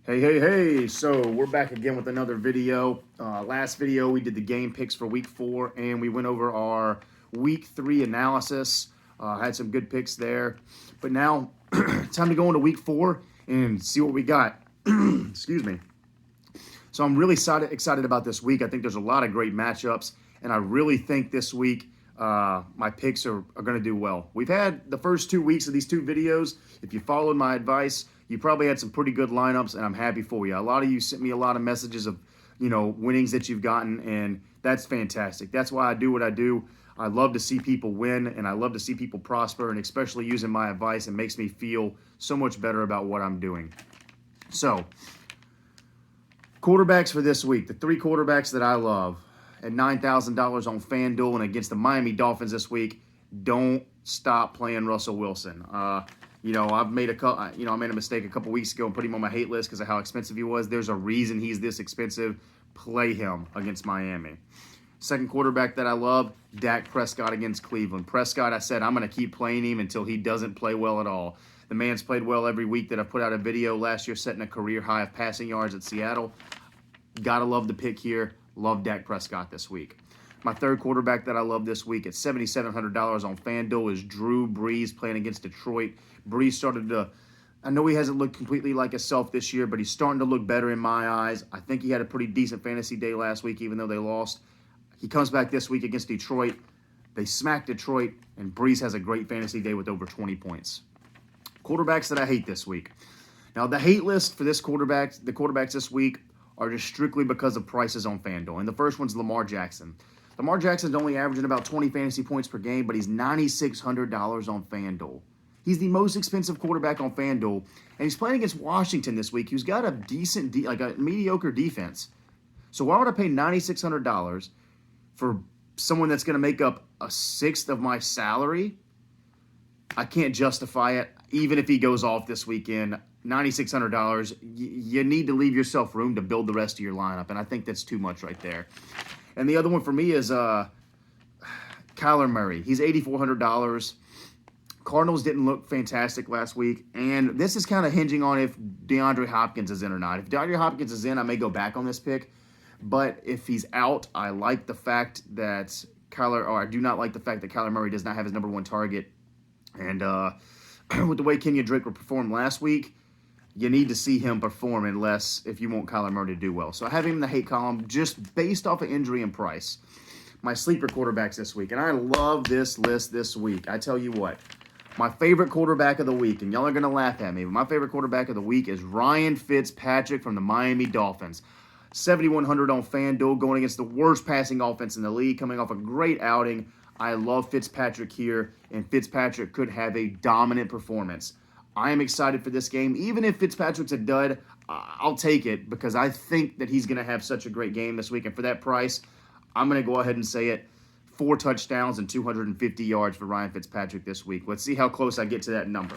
Hey. So we're back again with another video. Last video, we did the game picks for week 4, and we went over our week 3 analysis. Had some good picks there. But now, time to go into week 4 and see what we got. Excuse me. So I'm really excited about this week. I think there's a lot of great matchups, and I really think this week my picks are going to do well. We've had the first 2 weeks of these 2 videos. If you followed my advice, you probably had some pretty good lineups, and I'm happy for you. A lot of you sent me a lot of messages of, winnings that you've gotten, and that's fantastic. That's why I do what I do. I love to see people win, and I love to see people prosper, and especially using my advice, it makes me feel so much better about what I'm doing. So, quarterbacks for this week, the 3 quarterbacks that I love at $9,000 on FanDuel and against the Miami Dolphins this week. Don't stop playing Russell Wilson. I made a mistake a couple weeks ago and put him on my hate list because of how expensive he was. There's a reason he's this expensive. Play him against Miami. Second quarterback that I love, Dak Prescott against Cleveland. Prescott, I said I'm going to keep playing him until he doesn't play well at all. The man's played well every week that I've put out a video last year, setting a career high of passing yards at Seattle. Gotta love the pick here. Love Dak Prescott this week. My third quarterback that I love this week at $7,700 on FanDuel is Drew Brees playing against Detroit. Brees I know he hasn't looked completely like himself this year, but he's starting to look better in my eyes. I think he had a pretty decent fantasy day last week, even though they lost. He comes back this week against Detroit. They smack Detroit, and Brees has a great fantasy day with over 20 points. Quarterbacks that I hate this week. Now, the hate list for the quarterbacks this week are just strictly because of prices on FanDuel. And the first one's Lamar Jackson. Lamar Jackson's only averaging about 20 fantasy points per game, but he's $9,600 on FanDuel. He's the most expensive quarterback on FanDuel, and he's playing against Washington this week, who's got a a mediocre defense. So why would I pay $9,600 for someone that's going to make up a sixth of my salary? I can't justify it, even if he goes off this weekend. $9,600, you need to leave yourself room to build the rest of your lineup, and I think that's too much right there. And the other one for me is Kyler Murray. He's $8,400. Cardinals didn't look fantastic last week, and this is kind of hinging on if DeAndre Hopkins is in or not. If DeAndre Hopkins is in, I may go back on this pick, but if he's out, I like the fact that I do not like the fact that Kyler Murray does not have his number 1 target. And with the way Kenyon Drake performed last week, you need to see him perform if you want Kyler Murray to do well. So I have him in the hate column just based off of injury and price. My sleeper quarterbacks this week, and I love this list this week. I tell you what, my favorite quarterback of the week, and y'all are going to laugh at me, but my favorite quarterback of the week is Ryan Fitzpatrick from the Miami Dolphins. 7,100 on FanDuel, going against the worst passing offense in the league, coming off a great outing. I love Fitzpatrick here, and Fitzpatrick could have a dominant performance. I am excited for this game. Even if Fitzpatrick's a dud, I'll take it because I think that he's going to have such a great game this week. And for that price, I'm going to go ahead and say it. 4 touchdowns and 250 yards for Ryan Fitzpatrick this week. Let's see how close I get to that number.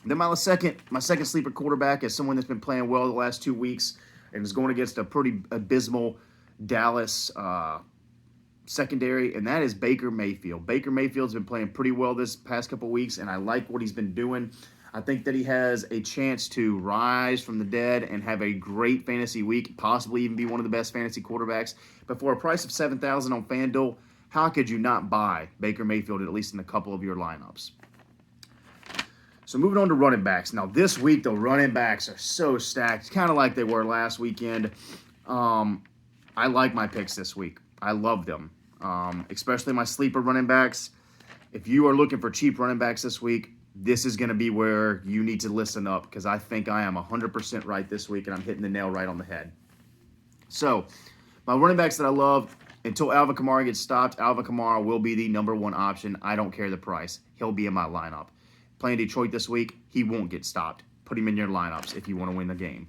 Then my second sleeper quarterback is someone that's been playing well the last 2 weeks and is going against a pretty abysmal Dallas secondary, and that is Baker Mayfield. Baker Mayfield's been playing pretty well this past couple weeks, and I like what he's been doing. I think that he has a chance to rise from the dead and have a great fantasy week, possibly even be one of the best fantasy quarterbacks. But for a price of $7,000 on FanDuel, how could you not buy Baker Mayfield at least in a couple of your lineups? So moving on to running backs. Now this week, the running backs are so stacked, kind of like they were last weekend. I like my picks this week. I love them, especially my sleeper running backs. If you are looking for cheap running backs this week, this is going to be where you need to listen up because I think I am 100% right this week and I'm hitting the nail right on the head. So my running backs that I love, until Alvin Kamara gets stopped, Alvin Kamara will be the number 1 option. I don't care the price. He'll be in my lineup. Playing Detroit this week, he won't get stopped. Put him in your lineups if you want to win the game.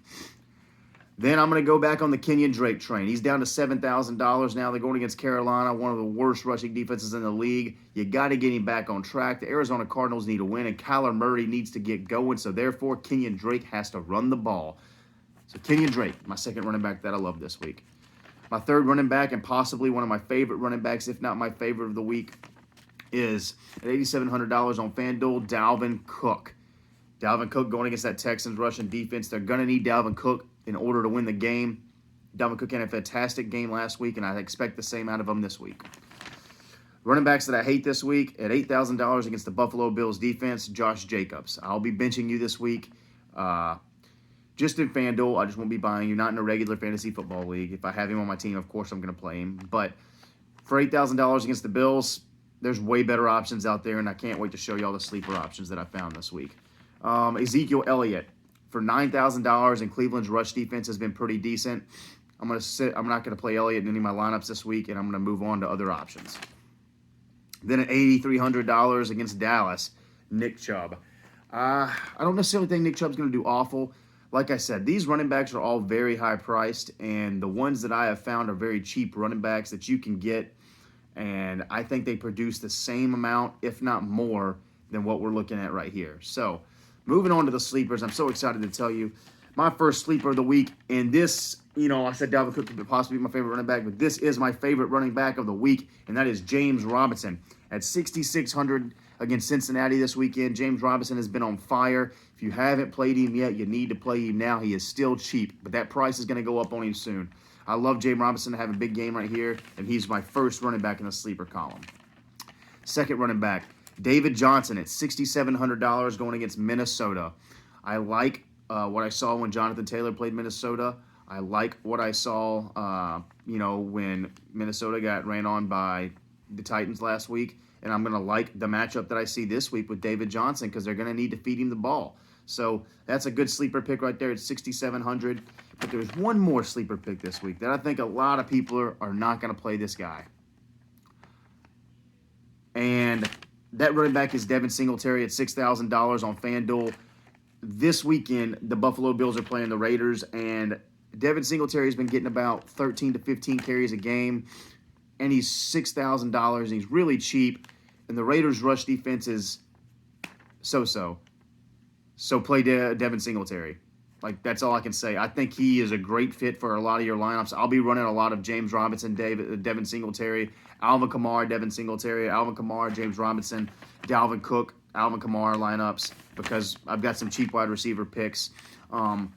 Then I'm going to go back on the Kenyon Drake train. He's down to $7,000 now. They're going against Carolina, one of the worst rushing defenses in the league. You got to get him back on track. The Arizona Cardinals need to win, and Kyler Murray needs to get going. So, therefore, Kenyon Drake has to run the ball. So, Kenyon Drake, my second running back that I love this week. My third running back, and possibly one of my favorite running backs, if not my favorite of the week, is at $8,700 on FanDuel, Dalvin Cook. Dalvin Cook going against that Texans rushing defense. They're going to need Dalvin Cook in order to win the game. Dalvin Cook had a fantastic game last week, and I expect the same out of him this week. Running backs that I hate this week at $8,000 against the Buffalo Bills defense, Josh Jacobs. I'll be benching you this week. Just in FanDuel, I just won't be buying you, not in a regular fantasy football league. If I have him on my team, of course I'm going to play him. But for $8,000 against the Bills, there's way better options out there, and I can't wait to show you all the sleeper options that I found this week. Ezekiel Elliott for $9,000, and Cleveland's rush defense has been pretty decent. I'm not going to play Elliott in any of my lineups this week, and I'm going to move on to other options. Then at $8,300 against Dallas, Nick Chubb. I don't necessarily think Nick Chubb's going to do awful. Like I said, these running backs are all very high priced, and the ones that I have found are very cheap running backs that you can get, and I think they produce the same amount, if not more, than what we're looking at right here. So, moving on to the sleepers, I'm so excited to tell you my first sleeper of the week, and this, I said Dalvin Cook could possibly be my favorite running back, but this is my favorite running back of the week, and that is James Robinson. At $6,600 against Cincinnati this weekend, James Robinson has been on fire. If you haven't played him yet, you need to play him now. He is still cheap, but that price is going to go up on him soon. I love James Robinson to have a big game right here, and he's my first running back in the sleeper column. Second running back, David Johnson at $6,700 going against Minnesota. I like what I saw when Jonathan Taylor played Minnesota. I like what I saw, when Minnesota got ran on by the Titans last week. And I'm going to like the matchup that I see this week with David Johnson because they're going to need to feed him the ball. So that's a good sleeper pick right there at $6,700. But there's one more sleeper pick this week that I think a lot of people are not going to play this guy. And that running back is Devin Singletary at $6,000 on FanDuel. This weekend, the Buffalo Bills are playing the Raiders, and Devin Singletary has been getting about 13 to 15 carries a game, and he's $6,000, and he's really cheap, and the Raiders' rush defense is so-so. So play Devin Singletary. That's all I can say. I think he is a great fit for a lot of your lineups. I'll be running a lot of James Robinson, Devin Singletary, Alvin Kamara, Devin Singletary, Alvin Kamara, James Robinson, Dalvin Cook, Alvin Kamara lineups because I've got some cheap wide receiver picks. I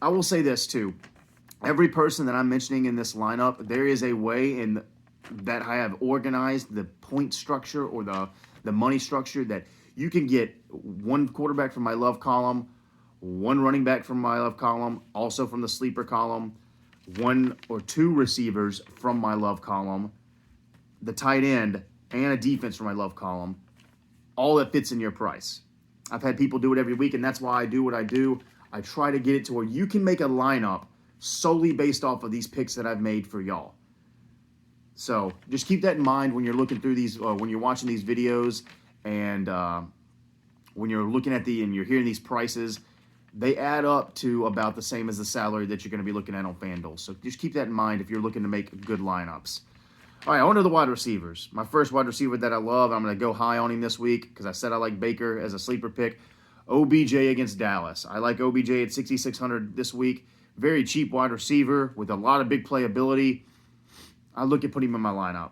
will say this too. Every person that I'm mentioning in this lineup, there is a way that I have organized the point structure or the money structure that you can get one quarterback from my love column, one running back from my love column, also from the sleeper column, one or two receivers from my love column, the tight end, and a defense from my love column, all that fits in your price. I've had people do it every week, and that's why I do what I do. I try to get it to where you can make a lineup solely based off of these picks that I've made for y'all. So just keep that in mind when you're looking through these, when you're watching these videos, and when you're looking at and you're hearing these prices. They add up to about the same as the salary that you're going to be looking at on FanDuel. So just keep that in mind if you're looking to make good lineups. All right, on to the wide receivers. My first wide receiver that I love, I'm going to go high on him this week because I said I like Baker as a sleeper pick. OBJ against Dallas. I like OBJ at $6,600 this week. Very cheap wide receiver with a lot of big playability. I look at putting him in my lineup.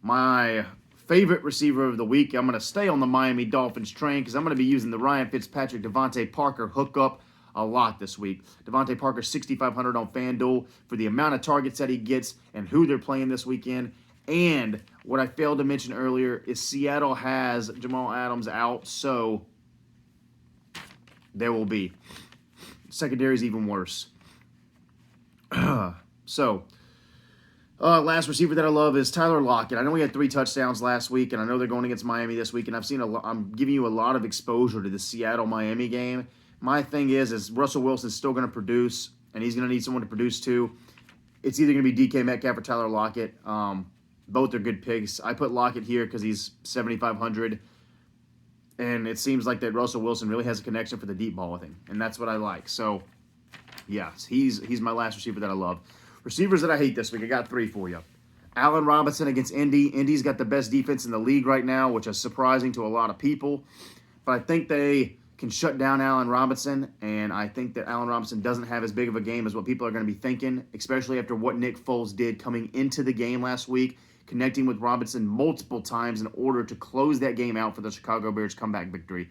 My favorite receiver of the week, I'm going to stay on the Miami Dolphins train because I'm going to be using the Ryan Fitzpatrick, Devontae Parker hookup a lot this week. Devontae Parker, $6,500 on FanDuel for the amount of targets that he gets and who they're playing this weekend. And what I failed to mention earlier is Seattle has Jamal Adams out, so there will be. Secondary is even worse. Last receiver that I love is Tyler Lockett. I know he had 3 touchdowns last week, and I know they're going against Miami this week, and I'm giving you a lot of exposure to the Seattle-Miami game. My thing is Russell Wilson's still going to produce, and he's going to need someone to produce too. It's either going to be DK Metcalf or Tyler Lockett. Both are good picks. I put Lockett here because he's $7,500, and it seems like that Russell Wilson really has a connection for the deep ball with him, and that's what I like. So, yes, he's my last receiver that I love. Receivers that I hate this week, I got 3 for you. Allen Robinson against Indy. Indy's got the best defense in the league right now, which is surprising to a lot of people. But I think they can shut down Allen Robinson, and I think that Allen Robinson doesn't have as big of a game as what people are going to be thinking, especially after what Nick Foles did coming into the game last week, connecting with Robinson multiple times in order to close that game out for the Chicago Bears comeback victory.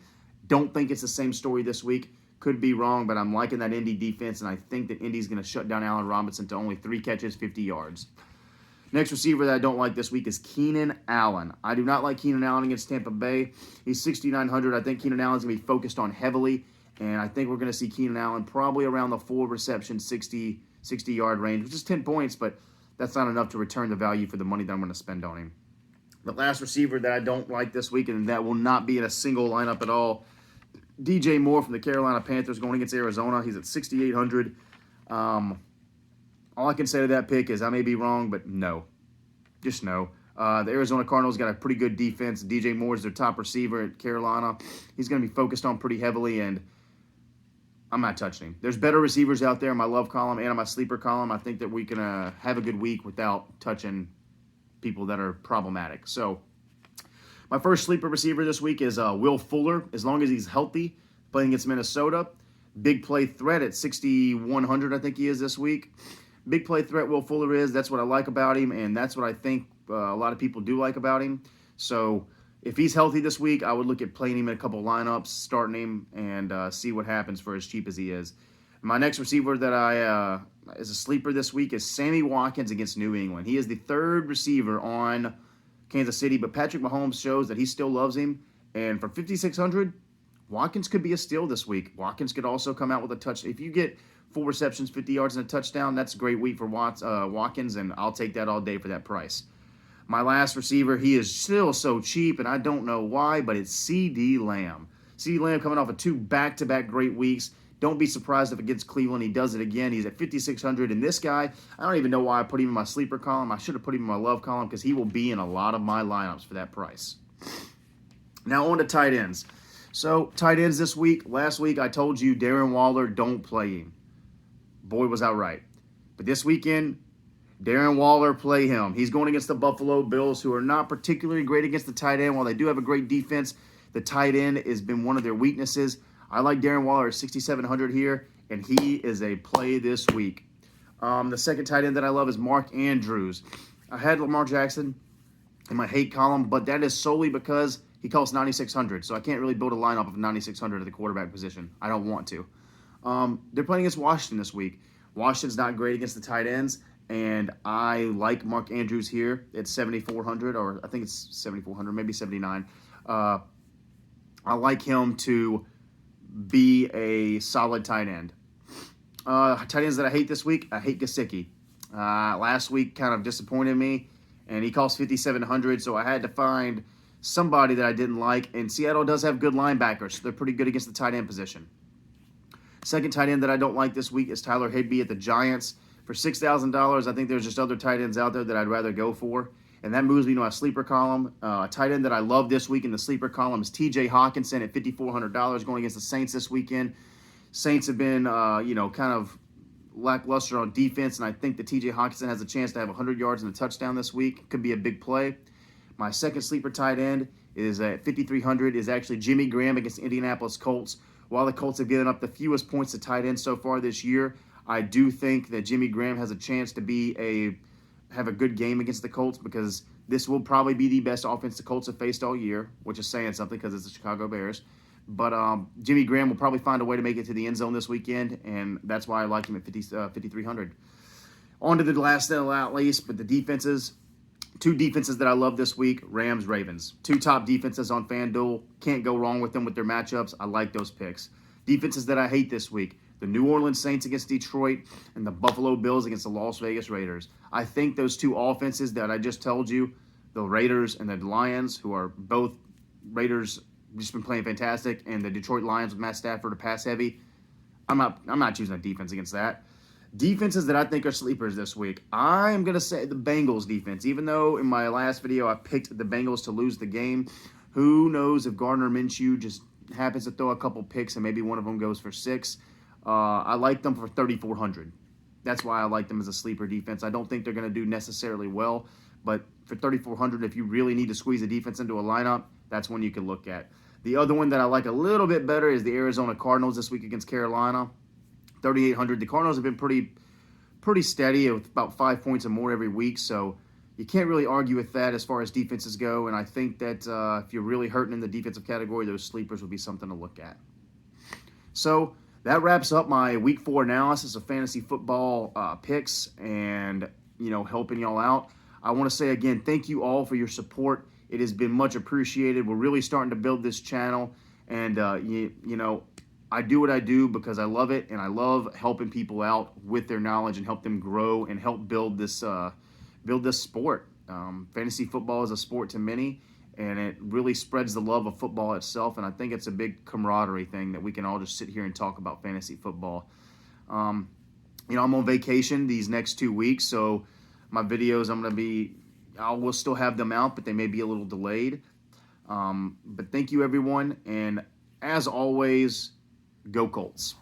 Don't think it's the same story this week. Could be wrong, but I'm liking that Indy defense, and I think that Indy's going to shut down Allen Robinson to only 3 catches, 50 yards. Next receiver that I don't like this week is Keenan Allen. I do not like Keenan Allen against Tampa Bay. He's 6,900. I think Keenan Allen's going to be focused on heavily, and I think we're going to see Keenan Allen probably around the 4 reception, 60-yard range, which is 10 points, but that's not enough to return the value for the money that I'm going to spend on him. The last receiver that I don't like this week, and that will not be in a single lineup at all, DJ Moore from the Carolina Panthers going against Arizona. He's at 6,800. All I can say to that pick is I may be wrong, but no. Just no. The Arizona Cardinals got a pretty good defense. DJ Moore is their top receiver at Carolina. He's going to be focused on pretty heavily, and I'm not touching him. There's better receivers out there in my love column and in my sleeper column. I think that we can have a good week without touching people that are problematic. So my first sleeper receiver this week is Will Fuller, as long as he's healthy, playing against Minnesota. Big play threat at 6,100, I think he is this week. Big play threat Will Fuller is. That's what I like about him, and that's what I think a lot of people do like about him. So if he's healthy this week, I would look at playing him in a couple lineups, starting him, and see what happens for as cheap as he is. My next receiver that I is a sleeper this week is Sammy Watkins against New England. He is the third receiver on Kansas City, but Patrick Mahomes shows that he still loves him. And for 5,600, Watkins could be a steal this week. Watkins could also come out with a touch. If you get 4 receptions, 50 yards, and a touchdown, that's a great week for Watkins, and I'll take that all day for that price. My last receiver, he is still so cheap, and I don't know why, but it's CeeDee Lamb. CeeDee Lamb coming off of 2 back-to-back great weeks. Don't be surprised if against Cleveland he does it again. He's at 5,600, and this guy, I don't even know why I put him in my sleeper column. I should have put him in my love column because he will be in a lot of my lineups for that price. Now on to tight ends. So tight ends this week. Last week I told you Darren Waller, don't play him. Boy, was I right. But this weekend, Darren Waller, play him. He's going against the Buffalo Bills, who are not particularly great against the tight end. While they do have a great defense, the tight end has been one of their weaknesses. I like Darren Waller at 6,700 here, and he is a play this week. The second tight end that I love is Mark Andrews. I had Lamar Jackson in my hate column, but that is solely because he costs 9,600, so I can't really build a lineup of 9,600 at the quarterback position. I don't want to. They're playing against Washington this week. Washington's not great against the tight ends, and I like Mark Andrews here at 7,400, or I think it's 7,400, maybe 79. I like him to be a solid tight end. Tight ends that I hate this week, I hate Gesicki. Last week kind of disappointed me, and he cost 5,700, so I had to find somebody that I didn't like, and Seattle does have good linebackers, so they're pretty good against the tight end position. Second tight end that I don't like this week is Tyler Higbee at the Giants. For $6,000, I think there's just other tight ends out there that I'd rather go for, and that moves me to my sleeper column. A tight end that I love this week in the sleeper column is T.J. Hockenson at $5,400 going against the Saints this weekend. Saints have been, kind of lackluster on defense, and I think that T.J. Hockenson has a chance to have 100 yards and a touchdown this week. Could be a big play. My second sleeper tight end is at 5,300 is actually Jimmy Graham against the Indianapolis Colts. While the Colts have given up the fewest points to tight end so far this year, I do think that Jimmy Graham has a chance to have a good game against the Colts, because this will probably be the best offense the Colts have faced all year, which is saying something because it's the Chicago Bears. But Jimmy Graham will probably find a way to make it to the end zone this weekend, and that's why I like him at 5,300. On to the last and not least, but the defenses. 2 defenses that I love this week, Rams, Ravens. 2 top defenses on FanDuel. Can't go wrong with them with their matchups. I like those picks. Defenses that I hate this week, the New Orleans Saints against Detroit and the Buffalo Bills against the Las Vegas Raiders. I think those 2 offenses that I just told you, the Raiders and the Lions, who are both Raiders, just been playing fantastic, and the Detroit Lions with Matt Stafford are pass heavy. I'm not choosing a defense against that. Defenses that I think are sleepers this week, I'm going to say the Bengals defense. Even though in my last video I picked the Bengals to lose the game, who knows if Gardner Minshew just happens to throw a couple picks and maybe one of them goes for 6. I like them for 3,400. That's why I like them as a sleeper defense. I don't think they're going to do necessarily well, but for 3,400, if you really need to squeeze a defense into a lineup, that's one you can look at. The other one that I like a little bit better is the Arizona Cardinals this week against Carolina. 3,800. The Cardinals have been pretty steady with about 5 points or more every week. So, you can't really argue with that as far as defenses go. And I think that if you're really hurting in the defensive category, those sleepers would be something to look at. So that wraps up my Week 4 analysis of fantasy football picks and, helping y'all out. I want to say again, thank you all for your support. It has been much appreciated. We're really starting to build this channel. And, I do what I do because I love it, and I love helping people out with their knowledge and help them grow and help build this sport. Fantasy football is a sport to many, and it really spreads the love of football itself, and I think it's a big camaraderie thing that we can all just sit here and talk about fantasy football. I'm on vacation these next 2 weeks, so my videos I will still have them out, but they may be a little delayed. But thank you, everyone, and as always, go Colts.